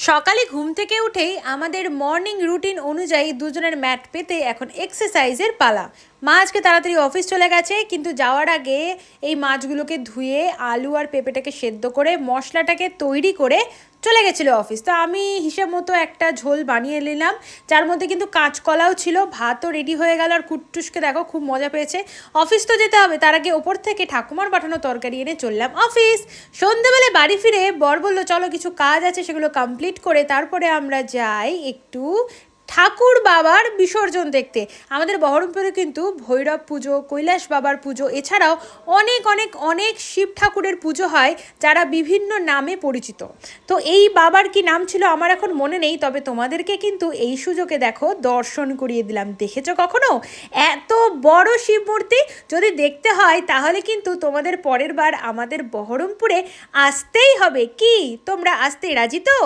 সকালে ঘুম থেকে উঠেই আমাদের মর্নিং রুটিন অনুযায়ী দুজনের ম্যাট পেতে এখন এক্সারসাইজের পালা। মা আজকে তাড়াতাড়ি অফিস চলে গেছে, কিন্তু যাওয়ার আগে এই মাছগুলোকে ধুয়ে আলু আর পেঁপেটাকে সেদ্ধ করে মশলাটাকে তৈরি করে চলে গেছিলো অফিস। তো আমি হিসেব মতো একটা ঝোল বানিয়ে নিলাম, যার মধ্যে কিন্তু কাঁচকলাও ছিল, ভাতও রেডি হয়ে গেল। আর কুট্টুসকে দেখো খুব মজা পেয়েছে। অফিস তো যেতে হবে, তার আগে ওপর থেকে ঠাকুমার পাঠানো তরকারি এনে চললাম অফিস। সন্ধ্যেবেলায় বাড়ি ফিরে বর বললো চলো কিছু কাজ আছে, সেগুলো কমপ্লিট করে তারপরে আমরা যাই একটু ঠাকুর বাবার বিসর্জন দেখতে। আমাদের বহরমপুরে কিন্তু ভৈরব পুজো, কৈলাস বাবার পুজো, এছাড়াও অনেক অনেক অনেক শিব ঠাকুরের পুজো হয়, যারা বিভিন্ন নামে পরিচিত। তো এই বাবার কি নাম ছিল আমার এখন মনে নেই, তবে তোমাদেরকে কিন্তু এই সুযোগে দেখো দর্শন করিয়ে দিলাম। দেখেছো কখনো এত বড় শিব মূর্তি? যদি দেখতে হয় তাহলে কিন্তু তোমাদের পরের বার আমাদের বহরমপুরে আসতেই হবে। কি তোমরা আসতে রাজি তো?